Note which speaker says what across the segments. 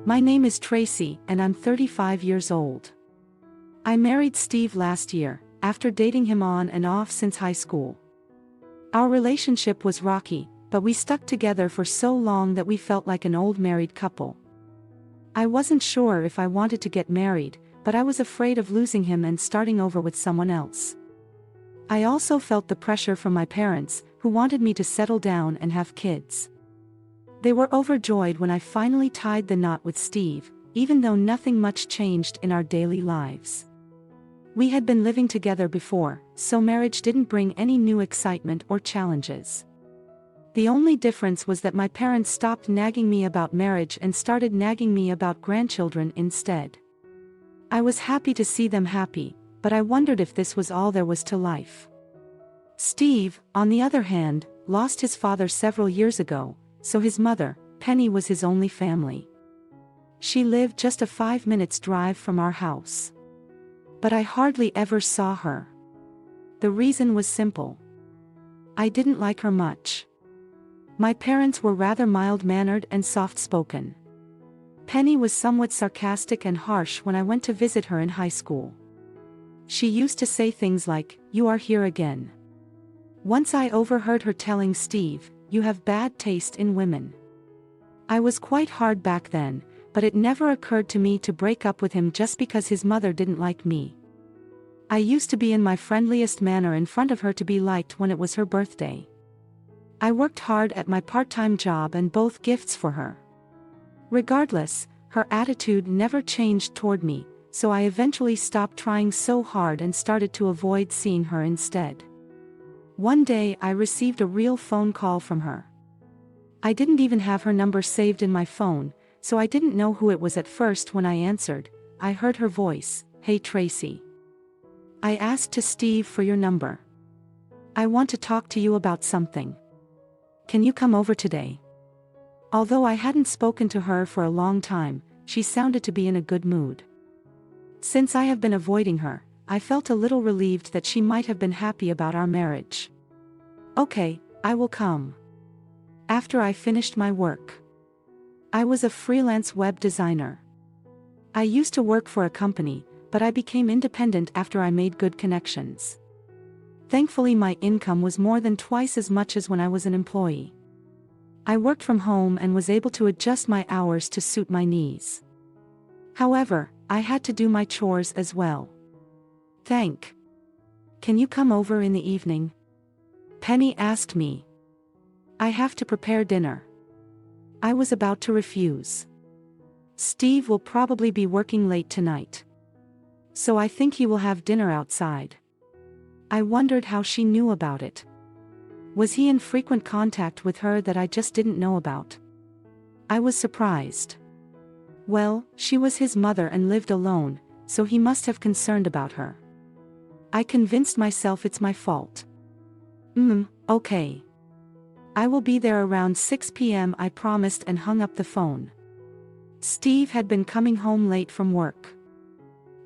Speaker 1: My name is Tracy, and I'm 35 years old. I married Steve last year, after dating him on and off since high school. Our relationship was rocky, but we stuck together for so long that we felt like an old married couple. I wasn't sure if I wanted to get married, but I was afraid of losing him and starting over with someone else. I also felt the pressure from my parents, who wanted me to settle down and have kids. They were overjoyed when I finally tied the knot with Steve, even though nothing much changed in our daily lives. We had been living together before, so marriage didn't bring any new excitement or challenges. The only difference was that my parents stopped nagging me about marriage and started nagging me about grandchildren instead. I was happy to see them happy, but I wondered if this was all there was to life. Steve, on the other hand, lost his father several years ago, so his mother, Penny, was his only family. She lived just a 5 minutes drive from our house. But I hardly ever saw her. The reason was simple. I didn't like her much. My parents were rather mild-mannered and soft-spoken. Penny was somewhat sarcastic and harsh when I went to visit her in high school. She used to say things like, "You are here again." Once I overheard her telling Steve, "You have bad taste in women." I was quite hard back then, but it never occurred to me to break up with him just because his mother didn't like me. I used to be in my friendliest manner in front of her to be liked when it was her birthday. I worked hard at my part-time job and both gifts for her. Regardless, her attitude never changed toward me, so I eventually stopped trying so hard and started to avoid seeing her instead. One day I received a real phone call from her. I didn't even have her number saved in my phone, so I didn't know who it was at first. When I answered, I heard her voice, "Hey Tracy. I asked to Steve for your number. I want to talk to you about something. Can you come over today?" Although I hadn't spoken to her for a long time, she sounded to be in a good mood. Since I have been avoiding her, I felt a little relieved that she might have been happy about our marriage. "Okay, I will come." After I finished my work. I was a freelance web designer. I used to work for a company, but I became independent after I made good connections. Thankfully, my income was more than twice as much as when I was an employee. I worked from home and was able to adjust my hours to suit my needs. However, I had to do my chores as well. Can you come over in the evening?" Penny asked me. "I have to prepare dinner." I was about to refuse. "Steve will probably be working late tonight. So I think he will have dinner outside." I wondered how she knew about it. Was he in frequent contact with her that I just didn't know about? I was surprised. Well, she was his mother and lived alone, so he must have concerned about her. I convinced myself it's my fault. Okay. I will be there around 6 p.m. I promised and hung up the phone. Steve had been coming home late from work.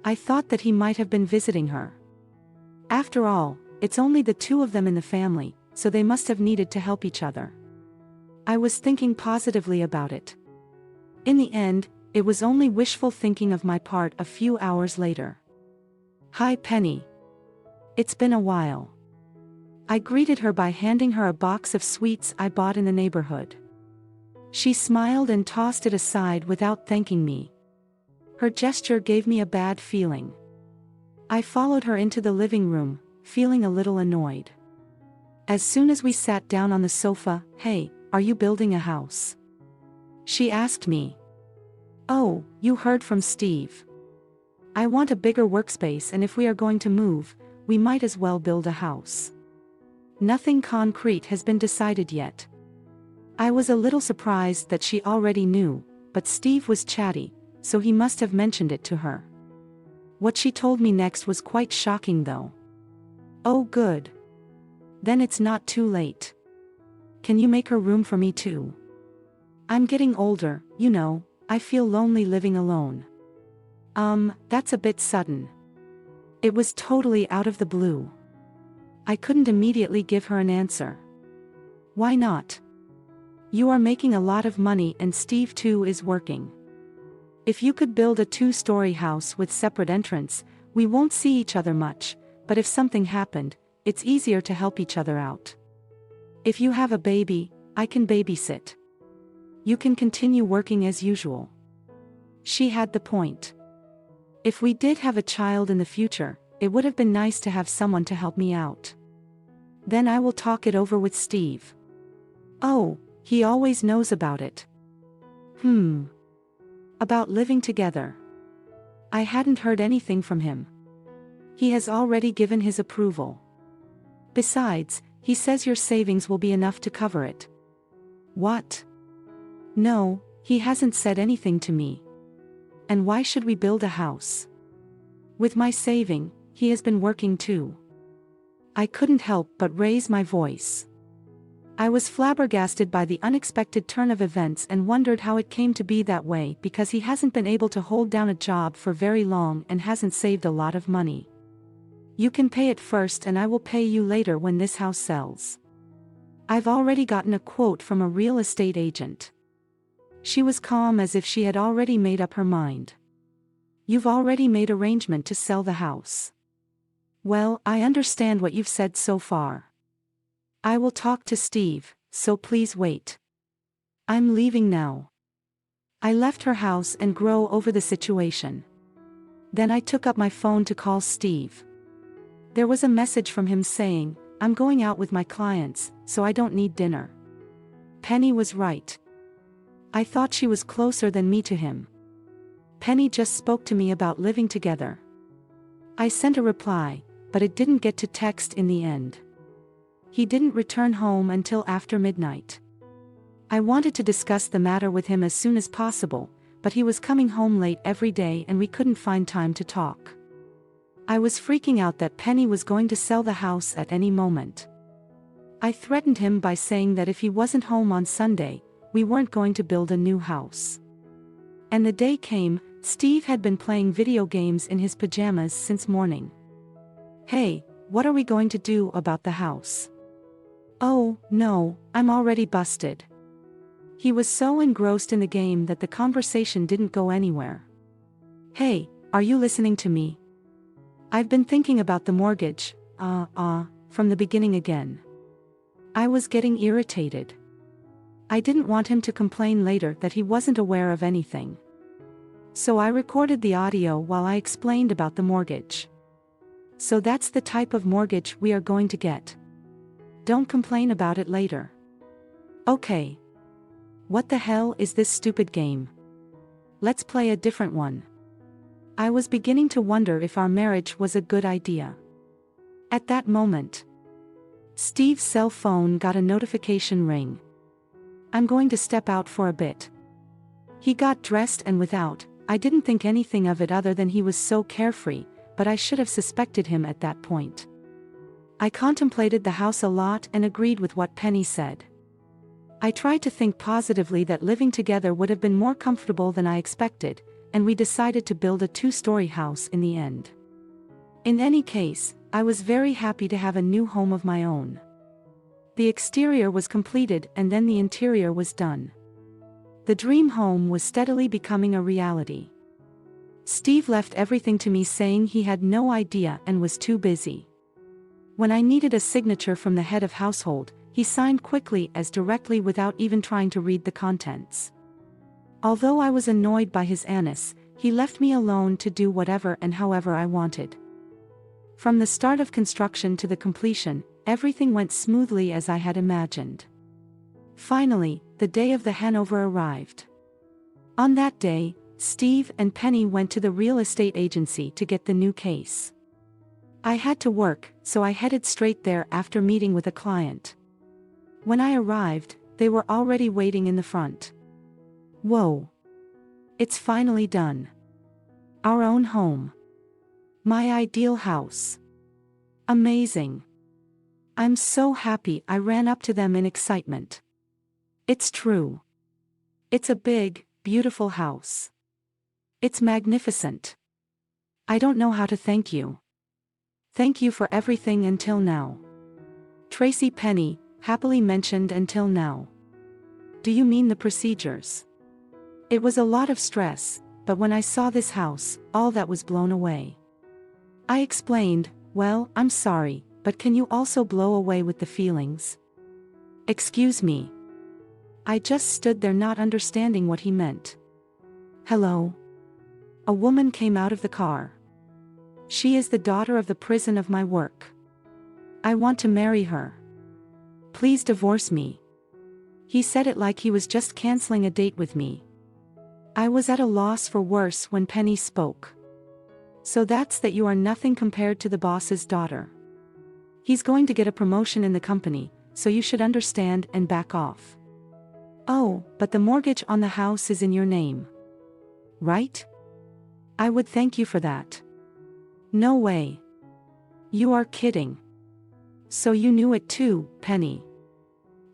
Speaker 1: I thought that he might have been visiting her. After all, it's only the two of them in the family, so they must have needed to help each other. I was thinking positively about it. In the end, it was only wishful thinking of my part. A few hours later. "Hi Penny. It's been a while." I greeted her by handing her a box of sweets I bought in the neighborhood. She smiled and tossed it aside without thanking me. Her gesture gave me a bad feeling. I followed her into the living room, feeling a little annoyed. As soon as we sat down on the sofa, "Hey, are you building a house?" she asked me. "Oh, you heard from Steve. I want a bigger workspace, and if we are going to move, we might as well build a house. Nothing concrete has been decided yet." I was a little surprised that she already knew, but Steve was chatty, so he must have mentioned it to her. What she told me next was quite shocking though. "Oh good. Then it's not too late. Can you make her room for me too? I'm getting older, you know, I feel lonely living alone." That's a bit sudden. It was totally out of the blue. I couldn't immediately give her an answer. "Why not? You are making a lot of money and Steve too is working. If you could build a 2-story house with separate entrance, we won't see each other much, but if something happened, it's easier to help each other out. If you have a baby, I can babysit. You can continue working as usual. She had the point. If we did have a child in the future, it would have been nice to have someone to help me out. Then I will talk it over with Steve. Oh, he always knows about it. About living together. I hadn't heard anything from him. He has already given his approval. Besides, he says your savings will be enough to cover it. What? No, he hasn't said anything to me. And why should we build a house? With my saving, he has been working too. I couldn't help but raise my voice. I was flabbergasted by the unexpected turn of events and wondered how it came to be that way because he hasn't been able to hold down a job for very long and hasn't saved a lot of money. You can pay it first and I will pay you later when this house sells. I've already gotten a quote from a real estate agent. She was calm as if she had already made up her mind. You've already made arrangement to sell the house. Well, I understand what you've said so far. I will talk to Steve, so please wait. I'm leaving now. I left her house and grow over the situation. Then I took up my phone to call Steve. There was a message from him saying, I'm going out with my clients, so I don't need dinner. Penny was right. I thought she was closer than me to him. Penny just spoke to me about living together. I sent a reply, but it didn't get to text in the end. He didn't return home until after midnight. I wanted to discuss the matter with him as soon as possible, but he was coming home late every day and we couldn't find time to talk. I was freaking out that Penny was going to sell the house at any moment. I threatened him by saying that if he wasn't home on Sunday, we weren't going to build a new house. And the day came. Steve had been playing video games in his pajamas since morning. Hey, what are we going to do about the house? Oh, no, I'm already busted. He was so engrossed in the game that the conversation didn't go anywhere. Hey, are you listening to me? I've been thinking about the mortgage, from the beginning again. I was getting irritated. I didn't want him to complain later that he wasn't aware of anything. So I recorded the audio while I explained about the mortgage. So that's the type of mortgage we are going to get. Don't complain about it later. Okay. What the hell is this stupid game? Let's play a different one. I was beginning to wonder if our marriage was a good idea. At that moment, Steve's cell phone got a notification ring. I'm going to step out for a bit. He got dressed and without, I didn't think anything of it other than he was so carefree, but I should have suspected him at that point. I contemplated the house a lot and agreed with what Penny said. I tried to think positively that living together would have been more comfortable than I expected, and we decided to build a 2-story house in the end. In any case, I was very happy to have a new home of my own. The exterior was completed and then the interior was done. The dream home was steadily becoming a reality. Steve left everything to me saying he had no idea and was too busy. When I needed a signature from the head of household, he signed quickly as directly without even trying to read the contents. Although I was annoyed by his annoyance, he left me alone to do whatever and however I wanted. From the start of construction to the completion, everything went smoothly as I had imagined. Finally, the day of the handover arrived. On that day, Steve and Penny went to the real estate agency to get the new case. I had to work, so I headed straight there after meeting with a client. When I arrived, they were already waiting in the front. Whoa! It's finally done. Our own home. My ideal house. Amazing. I'm so happy. I ran up to them in excitement. It's true. It's a big, beautiful house. It's magnificent. I don't know how to thank you. Thank you for everything until now. Tracy Penny, happily mentioned until now. Do you mean the procedures? It was a lot of stress, But when I saw this house, all that was blown away. I explained, well, I'm sorry, but can you also blow away with the feelings? Excuse me. I just stood there not understanding what he meant. Hello? A woman came out of the car. She is the daughter of the prison of my work. I want to marry her. Please divorce me. He said it like he was just canceling a date with me. I was at a loss for words when Penny spoke. So that's that you are nothing compared to the boss's daughter. He's going to get a promotion in the company, so you should understand and back off. Oh, but the mortgage on the house is in your name. Right? I would thank you for that. No way. You are kidding. So you knew it too, Penny.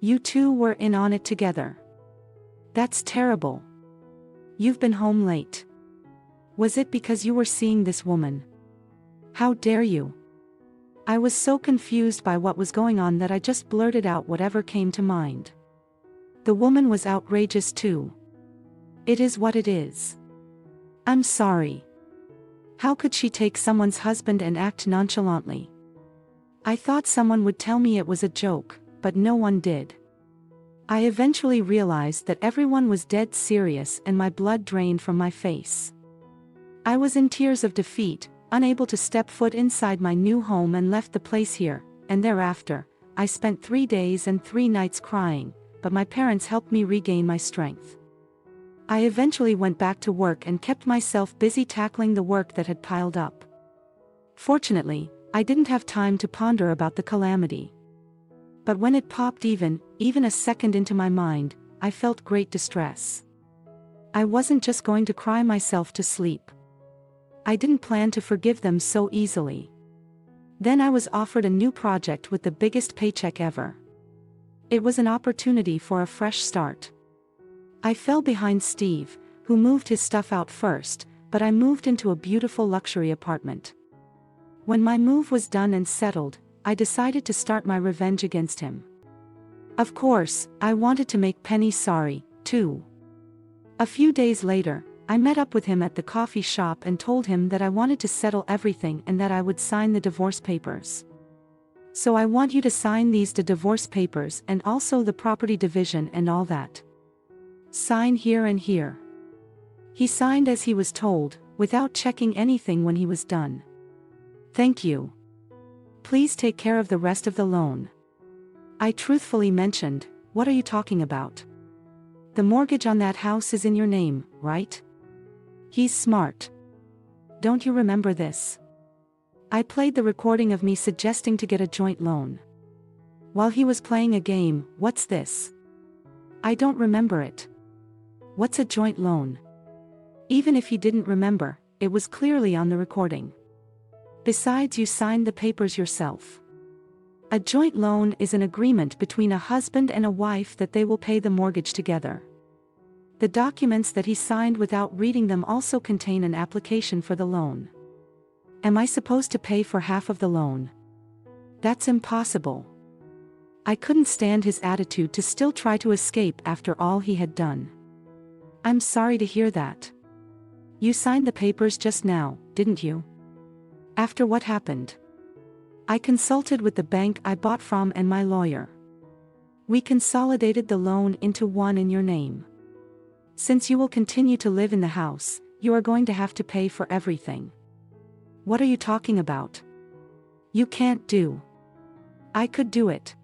Speaker 1: You two were in on it together. That's terrible. You've been home late. Was it because you were seeing this woman? How dare you? I was so confused by what was going on that I just blurted out whatever came to mind. The woman was outrageous too. It is what it is. I'm sorry. How could she take someone's husband and act nonchalantly? I thought someone would tell me it was a joke, but no one did. I eventually realized that everyone was dead serious and my blood drained from my face. I was in tears of defeat, unable to step foot inside my new home, and left the place here, and thereafter, I spent 3 days and 3 nights crying, but my parents helped me regain my strength. I eventually went back to work and kept myself busy tackling the work that had piled up. Fortunately, I didn't have time to ponder about the calamity. But when it popped even a second into my mind, I felt great distress. I wasn't just going to cry myself to sleep. I didn't plan to forgive them so easily. Then I was offered a new project with the biggest paycheck ever. It was an opportunity for a fresh start. I fell behind Steve, who moved his stuff out first, but I moved into a beautiful luxury apartment. When my move was done and settled, I decided to start my revenge against him. Of course, I wanted to make Penny sorry, too. A few days later, I met up with him at the coffee shop and told him that I wanted to settle everything and that I would sign the divorce papers. So I want you to sign these divorce papers and also the property division and all that. Sign here and here. He signed as he was told, without checking anything when he was done. Thank you. Please take care of the rest of the loan. I truthfully mentioned, what are you talking about? The mortgage on that house is in your name, right? He's smart. Don't you remember this? I played the recording of me suggesting to get a joint loan. While he was playing a game, what's this? I don't remember it. What's a joint loan? Even if he didn't remember, it was clearly on the recording. Besides, you signed the papers yourself. A joint loan is an agreement between a husband and a wife that they will pay the mortgage together. The documents that he signed without reading them also contain an application for the loan. Am I supposed to pay for half of the loan? That's impossible. I couldn't stand his attitude to still try to escape after all he had done. I'm sorry to hear that. You signed the papers just now, didn't you? After what happened? I consulted with the bank I bought from and my lawyer. We consolidated the loan into one in your name. Since you will continue to live in the house, you are going to have to pay for everything. What are you talking about? You can't do. I could do it.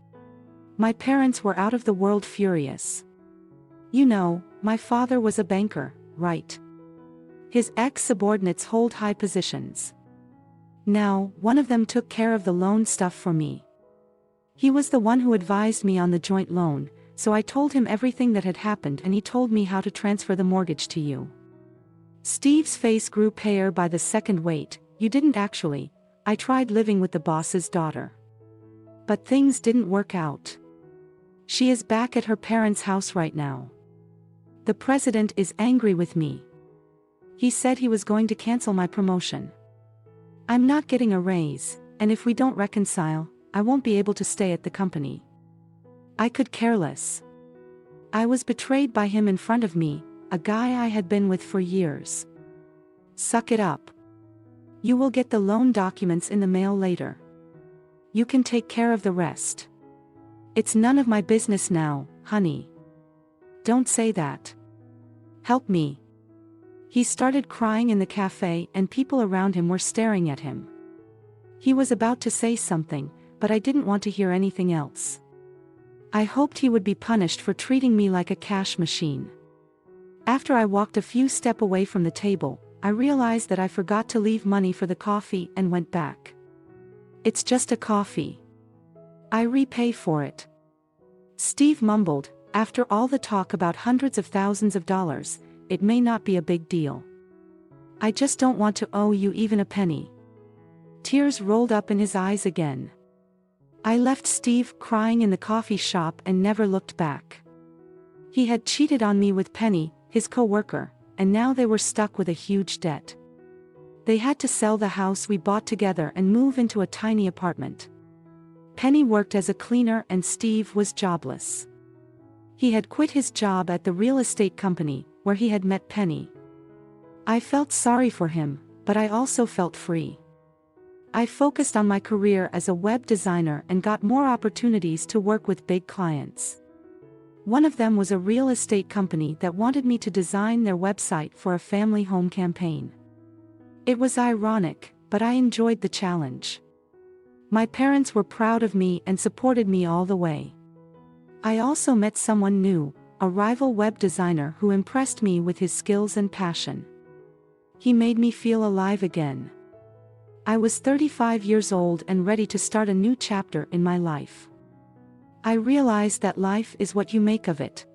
Speaker 1: My parents were out of the world furious. You know, my father was a banker, right? His ex-subordinates hold high positions. Now, one of them took care of the loan stuff for me. He was the one who advised me on the joint loan, so I told him everything that had happened and he told me how to transfer the mortgage to you. Steve's face grew paler by the second. Wait, you didn't actually. I tried living with the boss's daughter. But things didn't work out. She is back at her parents' house right now. The president is angry with me. He said he was going to cancel my promotion. I'm not getting a raise, and if we don't reconcile, I won't be able to stay at the company. I could care less. I was betrayed by him in front of me, a guy I had been with for years. Suck it up. You will get the loan documents in the mail later. You can take care of the rest. It's none of my business now, honey. Don't say that. Help me. He started crying in the cafe and people around him were staring at him. He was about to say something, but I didn't want to hear anything else. I hoped he would be punished for treating me like a cash machine. After I walked a few steps away from the table, I realized that I forgot to leave money for the coffee and went back. It's just a coffee. I repay for it. Steve mumbled, after all the talk about hundreds of thousands of dollars, it may not be a big deal. I just don't want to owe you even a penny. Tears rolled up in his eyes again. I left Steve crying in the coffee shop and never looked back. He had cheated on me with Penny, his co-worker, and now they were stuck with a huge debt. They had to sell the house we bought together and move into a tiny apartment. Penny worked as a cleaner and Steve was jobless. He had quit his job at the real estate company, where he had met Penny. I felt sorry for him, but I also felt free. I focused on my career as a web designer and got more opportunities to work with big clients. One of them was a real estate company that wanted me to design their website for a family home campaign. It was ironic, but I enjoyed the challenge. My parents were proud of me and supported me all the way. I also met someone new, a rival web designer who impressed me with his skills and passion. He made me feel alive again. I was 35 years old and ready to start a new chapter in my life. I realized that life is what you make of it.